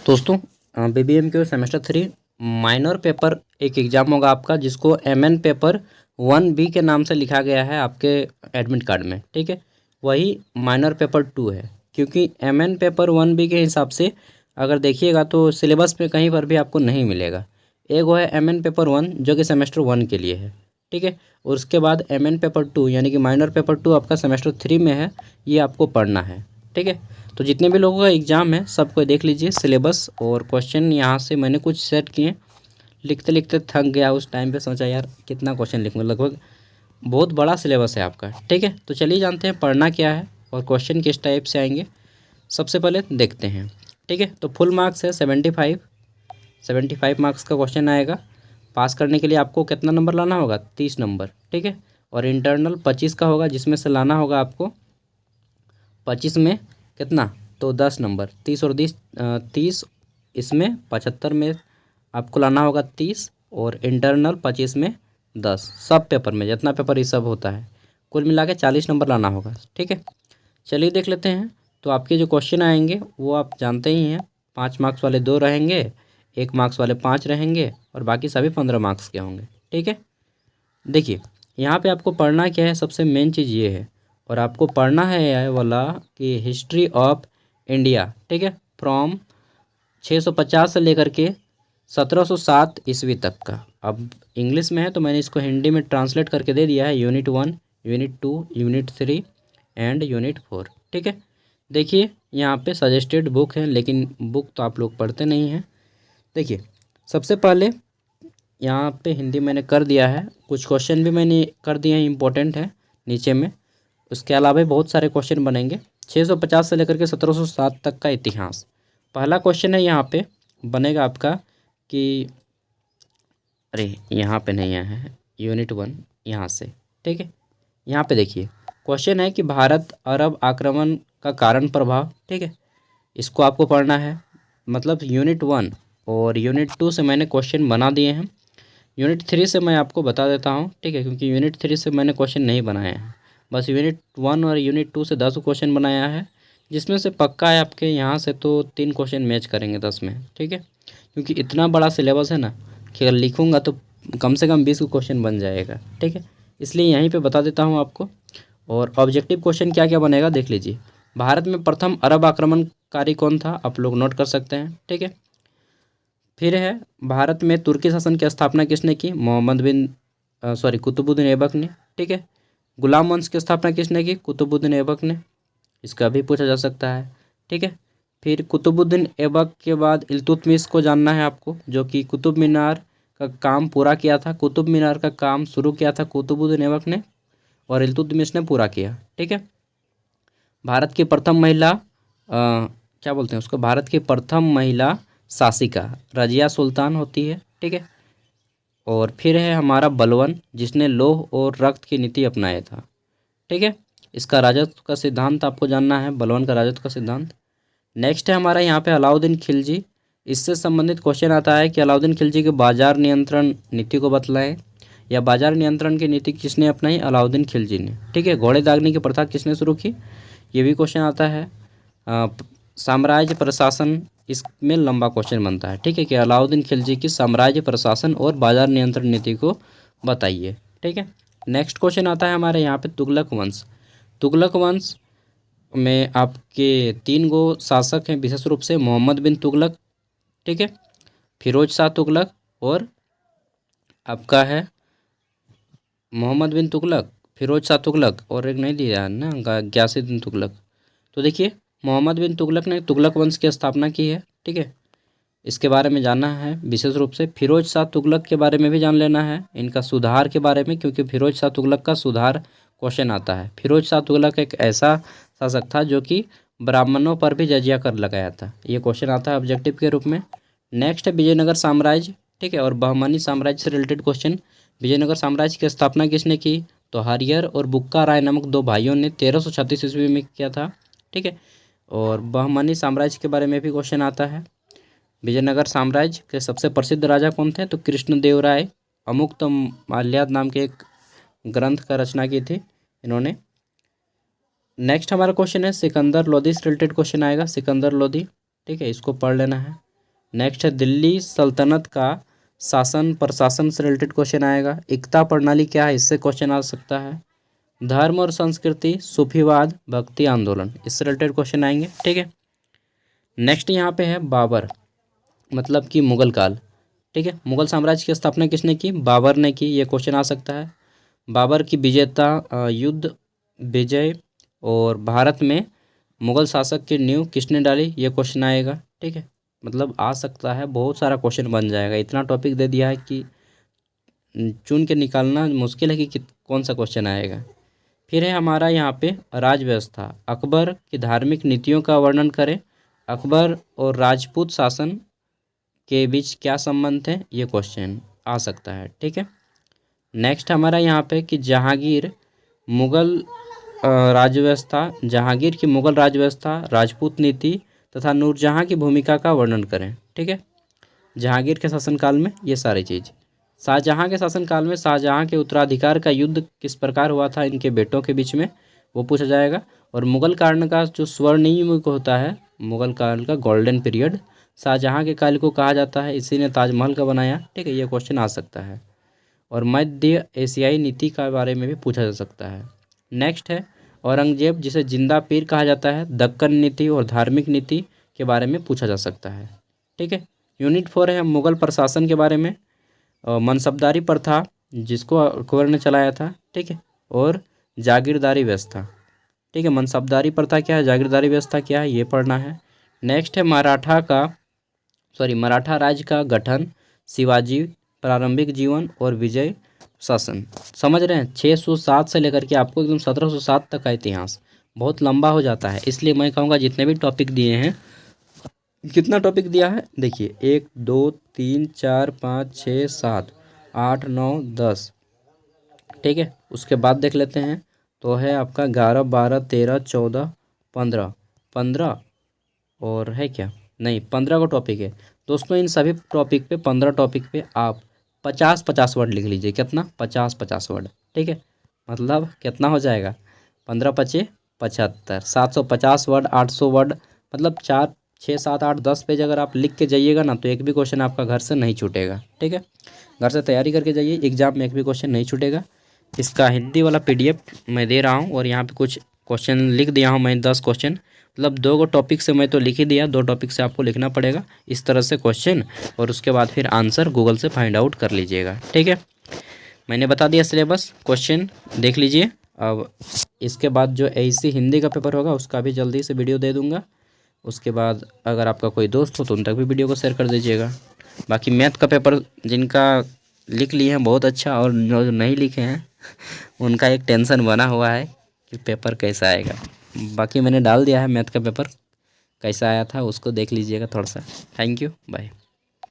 दोस्तों बीबीएम के semester 3 minor paper एक एग्ज़ाम होगा आपका, जिसको एमएन पेपर 1B के नाम से लिखा गया है आपके एडमिट कार्ड में। ठीक है, वही माइनर पेपर 2 है, क्योंकि एमएन पेपर 1B के हिसाब से अगर देखिएगा तो सिलेबस में कहीं पर भी आपको नहीं मिलेगा। एक वो है एमएन पेपर 1 जो कि सेमेस्टर 1 के लिए है। ठीक है, और उसके बाद एमएन पेपर 2 यानी कि माइनर पेपर 2 आपका सेमेस्टर 3 में है, ये आपको पढ़ना है। ठीक है, तो जितने भी लोगों का एग्ज़ाम है सबको देख लीजिए सिलेबस और क्वेश्चन। यहाँ से मैंने कुछ सेट किए, लिखते लिखते थक गया उस टाइम पे, सोचा यार कितना क्वेश्चन लिखूँगा, लगभग बहुत बड़ा सिलेबस है आपका। ठीक है, तो चलिए जानते हैं पढ़ना क्या है और क्वेश्चन किस टाइप से आएंगे। सबसे पहले देखते हैं। ठीक है, तो फुल मार्क्स है 75 मार्क्स का क्वेश्चन आएगा। पास करने के लिए आपको कितना नंबर लाना होगा? 30 नंबर। ठीक है, और इंटरनल 25 का होगा, जिसमें से लाना होगा आपको 25 में कितना, तो 10 नंबर। 30 और 30 इसमें 75 में आपको लाना होगा 30 और इंटरनल 25 में 10। सब पेपर में जितना पेपर ये सब होता है कुल मिला के 40 नंबर लाना होगा। ठीक है, चलिए देख लेते हैं। तो आपके जो क्वेश्चन आएंगे वो आप जानते ही हैं, 5 मार्क्स वाले 2 रहेंगे, 1 मार्क्स वाले 5 रहेंगे और बाकी सभी 15 मार्क्स के होंगे। ठीक है, देखिए यहाँ पे आपको पढ़ना क्या है, सबसे मेन चीज़ ये है। और आपको पढ़ना है यह वाला कि हिस्ट्री ऑफ इंडिया। ठीक है, फ्रॉम 650 से लेकर के 1707 ईस्वी तक का। अब इंग्लिश में है तो मैंने इसको हिंदी में ट्रांसलेट करके दे दिया है, unit 1, unit 2, unit 3 and unit 4। ठीक है, देखिए यहाँ पे सजेस्टेड बुक है, लेकिन बुक तो आप लोग पढ़ते नहीं हैं। देखिए सबसे पहले यहाँ पे हिंदी मैंने कर दिया है, कुछ क्वेश्चन भी मैंने कर दिए हैं, इंपॉर्टेंट है नीचे में। उसके अलावा भी बहुत सारे क्वेश्चन बनेंगे। 650 से लेकर के 1707 तक का इतिहास। पहला क्वेश्चन है यहाँ पे बनेगा आपका कि, अरे यहाँ पे नहीं आया है, यूनिट 1 यहाँ से। ठीक है, यहाँ पे देखिए क्वेश्चन है कि भारत अरब आक्रमण का कारण प्रभाव। ठीक है, इसको आपको पढ़ना है। मतलब यूनिट 1 और यूनिट 2 से मैंने क्वेश्चन बना दिए हैं, यूनिट 3 से मैं आपको बता देता हूँ। ठीक है, क्योंकि यूनिट 3 से मैंने क्वेश्चन नहीं बनाया है, बस यूनिट 1 और यूनिट 2 से 10 क्वेश्चन बनाया है, जिसमें से पक्का है आपके यहाँ से तो 3 क्वेश्चन मैच करेंगे 10 में। ठीक है, क्योंकि इतना बड़ा सिलेबस है ना कि अगर लिखूँगा तो कम से कम 20 क्वेश्चन बन जाएगा। ठीक है, इसलिए यहीं पर बता देता हूँ आपको। और ऑब्जेक्टिव क्वेश्चन क्या क्या बनेगा देख लीजिए। भारत में प्रथम अरब आक्रमणकारी कौन था, आप लोग नोट कर सकते हैं। ठीक है, फिर है भारत में तुर्की शासन की स्थापना किसने की? कुतुबुद्दीन ऐबक ने। ठीक है, गुलाम वंश की स्थापना किसने की? कुतुबुद्दीन ऐबक ने। इसका भी पूछा जा सकता है। ठीक है, फिर कुतुबुद्दीन ऐबक के बाद इल्तुतमिश को जानना है आपको, जो कि कुतुब मीनार का काम पूरा किया था। कुतुब मीनार का काम शुरू किया था कुतुबुद्दीन ऐबक ने और इल्तुतमिश ने पूरा किया। ठीक है, भारत की प्रथम महिला क्या बोलते हैं उसको, भारत की प्रथम महिला शासिका रजिया सुल्तान होती है। ठीक है, और फिर है हमारा बलवन, जिसने लौह और रक्त की नीति अपनाया था। ठीक है, इसका राजत्व का सिद्धांत आपको जानना है, बलवन का राजत्व का सिद्धांत। नेक्स्ट है हमारा यहाँ पे अलाउद्दीन खिलजी। इससे संबंधित क्वेश्चन आता है कि अलाउद्दीन खिलजी के बाजार नियंत्रण नीति को बतलाएं, या बाजार नियंत्रण की नीति किसने अपनाई? अलाउद्दीन खिलजी ने। ठीक है, घोड़े दागने की प्रथा किसने शुरू की? ये भी क्वेश्चन आता है। साम्राज्य प्रशासन, इसमें लंबा क्वेश्चन बनता है। ठीक है, कि अलाउद्दीन खिलजी की साम्राज्य प्रशासन और बाजार नियंत्रण नीति को बताइए। ठीक है, नेक्स्ट क्वेश्चन आता है हमारे यहाँ पे तुगलक वंश। तुगलक वंश में आपके 3 गो शासक हैं विशेष रूप से, मोहम्मद बिन तुगलक, ठीक है, फिरोज शाह तुगलक और आपका है मोहम्मद बिन तुगलक, फिरोज शाह तुगलक और एक नहीं दिया है ना, गयासुद्दीन तुगलक। तो देखिए मोहम्मद बिन तुगलक ने तुगलक वंश की स्थापना की है। ठीक है, इसके बारे में जानना है विशेष रूप से। फिरोज शाह तुगलक के बारे में भी जान लेना है, इनका सुधार के बारे में, क्योंकि फिरोज शाह तुगलक का सुधार क्वेश्चन आता है। फिरोज शाह तुगलक एक ऐसा शासक था जो कि ब्राह्मणों पर भी जजिया कर लगाया था, ये क्वेश्चन आता है ऑब्जेक्टिव के रूप में। नेक्स्ट है विजयनगर साम्राज्य। ठीक है, और बहमनी साम्राज्य से रिलेटेड क्वेश्चन। विजयनगर साम्राज्य की स्थापना किसने की? तो हरिहर और बुक्का राय नामक 2 भाइयों ने 1336 ईस्वी में किया था। ठीक है, और बहमनी साम्राज्य के बारे में भी क्वेश्चन आता है। विजयनगर साम्राज्य के सबसे प्रसिद्ध राजा कौन थे? तो कृष्णदेव राय। अमुक्त माल्याद नाम के एक ग्रंथ का रचना की थी इन्होंने। नेक्स्ट हमारा क्वेश्चन है सिकंदर लोधी से रिलेटेड क्वेश्चन आएगा, सिकंदर लोधी। ठीक है, इसको पढ़ लेना है। नेक्स्ट है दिल्ली सल्तनत का शासन प्रशासन से रिलेटेड क्वेश्चन आएगा। एकता प्रणाली क्या है, इससे क्वेश्चन आ सकता है। धर्म और संस्कृति, सूफीवाद, भक्ति आंदोलन, इससे रिलेटेड क्वेश्चन आएंगे। ठीक है। नेक्स्ट यहाँ पे है बाबर, मतलब कि मुगल काल। ठीक है, मुगल साम्राज्य की स्थापना किसने की, बाबर ने की, ये क्वेश्चन आ सकता है। बाबर की विजेता युद्ध विजय और भारत में मुगल शासक की नींव किसने डाली, ये क्वेश्चन आएगा। ठीक है, मतलब आ सकता है, बहुत सारा क्वेश्चन बन जाएगा। इतना टॉपिक दे दिया है कि चुन के निकालना मुश्किल है कि कौन सा क्वेश्चन आएगा। फिर है हमारा यहाँ पे राज व्यवस्था, अकबर की धार्मिक नीतियों का वर्णन करें। अकबर और राजपूत शासन के बीच क्या संबंध थे, ये क्वेश्चन आ सकता है। ठीक है। नेक्स्ट हमारा यहाँ पे कि जहांगीर मुगल राजव्यवस्था, जहांगीर की मुगल राजव्यवस्था, राजपूत नीति तथा नूरजहां की भूमिका का वर्णन करें। ठीक है, जहांगीर के शासनकाल में ये सारी चीज़। शाहजहां के शासनकाल में शाहजहां के उत्तराधिकार का युद्ध किस प्रकार हुआ था इनके बेटों के बीच में, वो पूछा जाएगा। और मुगल काल का जो स्वर्णिम युग होता है, मुगल काल का गोल्डन पीरियड, शाहजहां के काल को कहा जाता है, इसी ने ताजमहल का बनाया। ठीक है, ये क्वेश्चन आ सकता है। और मध्य एशियाई नीति के बारे में भी पूछा जा सकता है। नेक्स्ट है औरंगजेब, जिसे जिंदा पीर कहा जाता है, दक्कन नीति और धार्मिक नीति के बारे में पूछा जा सकता है। ठीक है। यूनिट 4 है मुगल प्रशासन के बारे में, मनसबदारी प्रथा जिसको अकबर ने चलाया था। ठीक है, और जागीरदारी व्यवस्था। ठीक है, मनसबदारी प्रथा क्या है, जागीरदारी व्यवस्था क्या है, ये पढ़ना है। नेक्स्ट है मराठा राज्य का गठन, शिवाजी, प्रारंभिक जीवन और विजय शासन। समझ रहे हैं, 607 से लेकर के आपको एकदम 1707 तक का इतिहास बहुत लंबा हो जाता है, इसलिए मैं कहूँगा जितने भी टॉपिक दिए हैं, कितना टॉपिक दिया है देखिए, 1 2 3 4 5 6 7 8 9 10। ठीक है, उसके बाद देख लेते हैं, तो है आपका 11 12 13 14 15 15 और है क्या, नहीं 15 का टॉपिक है दोस्तों। इन सभी टॉपिक पे 15 टॉपिक पे आप 50-50 वर्ड लिख लीजिए। कितना, 50-50 वर्ड। ठीक है, मतलब कितना हो जाएगा, 15×5 = 75, 750 वर्ड, 800 वर्ड, मतलब 4 6 7 8 10 पेज अगर आप लिख के जाइएगा ना, तो एक भी क्वेश्चन आपका घर से नहीं छूटेगा। ठीक है, घर से तैयारी करके जाइए, एग्जाम में एक भी क्वेश्चन नहीं छूटेगा। इसका हिंदी वाला PDF मैं दे रहा हूँ और यहाँ पे कुछ क्वेश्चन लिख दिया हूँ मैं, 10 क्वेश्चन, मतलब 2 टॉपिक से मैं तो लिख ही दिया, 2 टॉपिक से आपको लिखना पड़ेगा इस तरह से क्वेश्चन, और उसके बाद फिर आंसर गूगल से फाइंड आउट कर लीजिएगा। ठीक है, मैंने बता दिया सिलेबस, क्वेश्चन देख लीजिए। अब इसके बाद जो AC हिंदी का पेपर होगा उसका भी जल्दी से वीडियो दे दूँगा। उसके बाद अगर आपका कोई दोस्त हो तो उन तक भी वीडियो को शेयर कर दीजिएगा। बाकी मैथ का पेपर जिनका लिख लिए हैं बहुत अच्छा, और जो नहीं लिखे हैं उनका एक टेंशन बना हुआ है कि पेपर कैसा आएगा। बाकी मैंने डाल दिया है मैथ का पेपर कैसा आया था, उसको देख लीजिएगा थोड़ा सा। Thank you, bye.